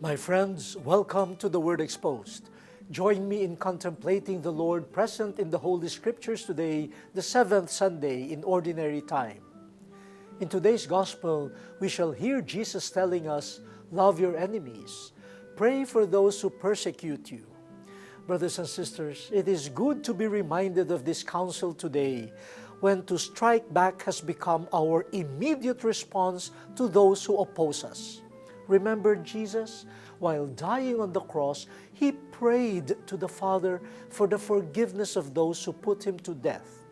My friends, welcome to the Word Exposed. Join me in contemplating the Lord present in the Holy Scriptures today, the seventh Sunday in Ordinary Time. In today's Gospel, we shall hear Jesus telling us, "Love your enemies. Pray for those who persecute you." Brothers and sisters, it is good to be reminded of this counsel today when to strike back has become our immediate response to those who oppose us. Remember Jesus? While dying on the cross, He prayed to the Father for the forgiveness of those who put Him to death.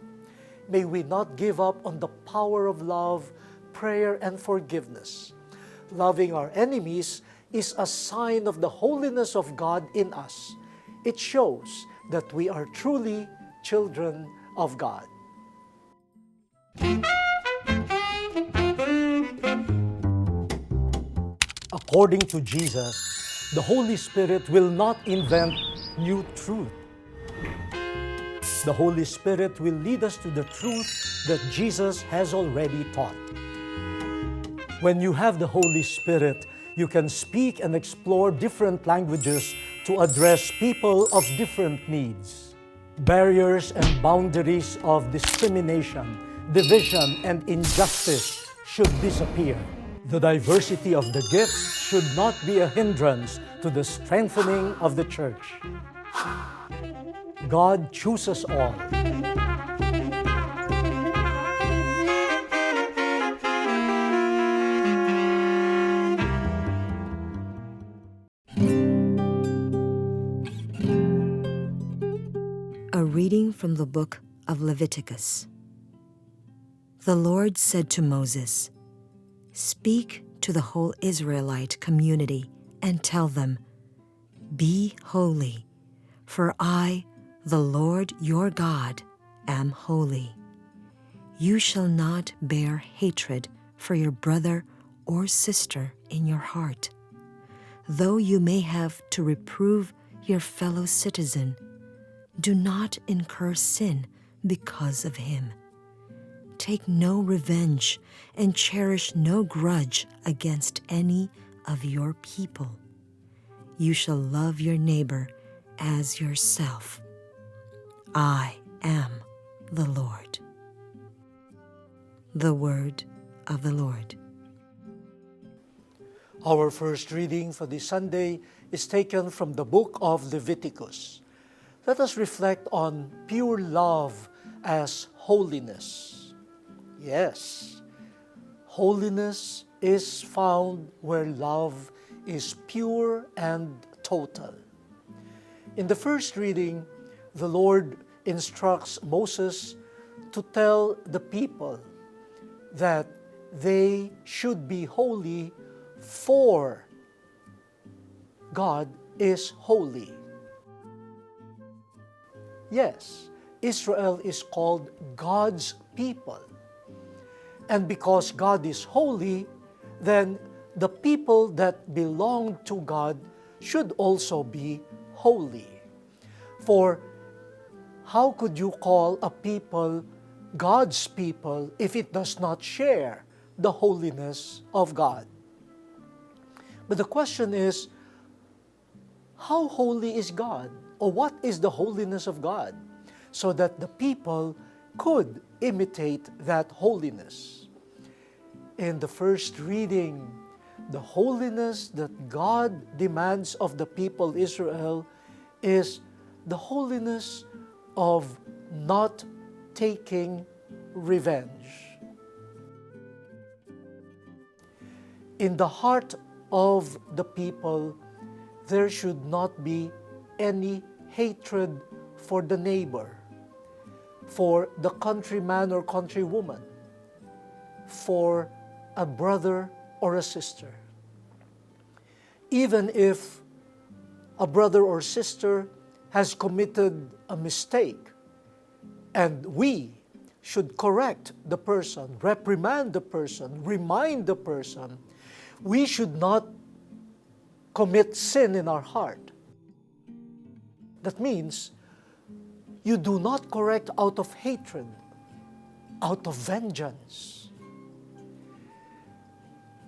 May we not give up on the power of love, prayer, and forgiveness. Loving our enemies is a sign of the holiness of God in us. It shows that we are truly children of God. According to Jesus, the Holy Spirit will not invent new truth. The Holy Spirit will lead us to the truth that Jesus has already taught. When you have the Holy Spirit, you can speak and explore different languages to address people of different needs. Barriers and boundaries of discrimination, division, and injustice should disappear. The diversity of the gifts should not be a hindrance to the strengthening of the church. God chooses all. A reading from the book of Leviticus. The Lord said to Moses, "Speak to the whole Israelite community and tell them, 'Be holy, for I, the Lord your God, am holy. You shall not bear hatred for your brother or sister in your heart, though you may have to reprove your fellow citizen. Do not incur sin because of him. Take no revenge and cherish no grudge against any of your people. You shall love your neighbor as yourself. I am the Lord." The word of the Lord. Our first reading for this Sunday is taken from the book of Leviticus. Let us reflect on pure love as holiness. Yes, holiness is found where love is pure and total. In the first reading, the Lord instructs Moses to tell the people that they should be holy, for God is holy. Yes, Israel is called God's people. And because God is holy, then the people that belong to God should also be holy. For how could you call a people God's people if it does not share the holiness of God? But the question is, how holy is God? Or what is the holiness of God? So that the people could imitate that holiness. In the first reading, the holiness that God demands of the people Israel is the holiness of not taking revenge. In the heart of the people, there should not be any hatred for the neighbor, for the countryman or countrywoman, for a brother or a sister. Even if a brother or sister has committed a mistake, and we should correct the person, reprimand the person, remind the person, we should not commit sin in our heart. That means you do not correct out of hatred, out of vengeance.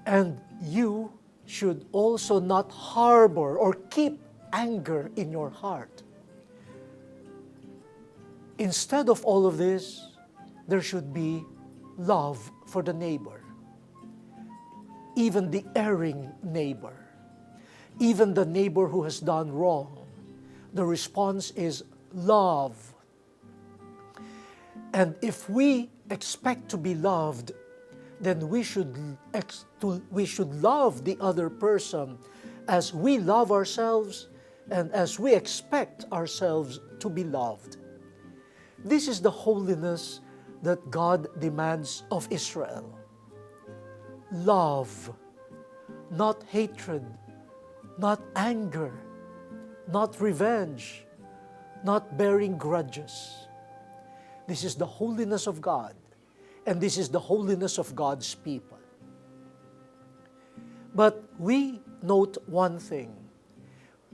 And you should also not harbor or keep anger in your heart. Instead of all of this, there should be love for the neighbor, even the erring neighbor, even the neighbor who has done wrong. The response is love. And if we expect to be loved, then we should love the other person as we love ourselves and as we expect ourselves to be loved. This is the holiness that God demands of Israel. Love, not hatred, not anger, not revenge, not bearing grudges. This is the holiness of God, and this is the holiness of God's people. But we note one thing.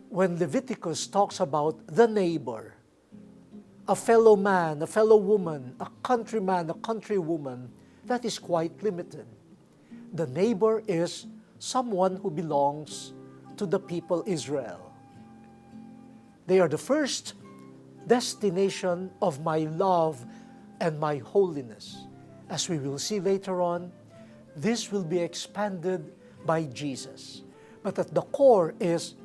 When Leviticus talks about the neighbor, a fellow man, a fellow woman, a countryman, a countrywoman, that is quite limited. The neighbor is someone who belongs to the people Israel. They are the first destination of my love and my holiness. As we will see later on, this will be expanded by Jesus. But at the core is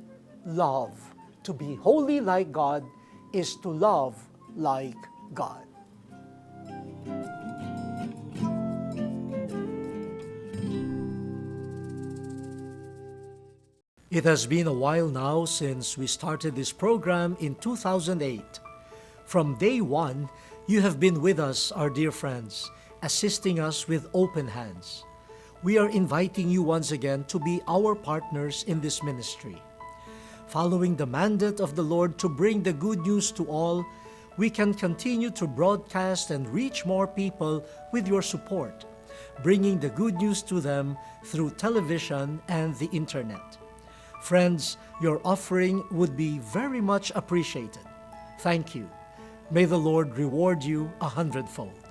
love. To be holy like God is to love like God. It has been a while now since we started this program in 2008. From day one, you have been with us, our dear friends, assisting us with open hands. We are inviting you once again to be our partners in this ministry. Following the mandate of the Lord to bring the good news to all, we can continue to broadcast and reach more people with your support, bringing the good news to them through television and the internet. Friends, your offering would be very much appreciated. Thank you. May the Lord reward you 100-fold.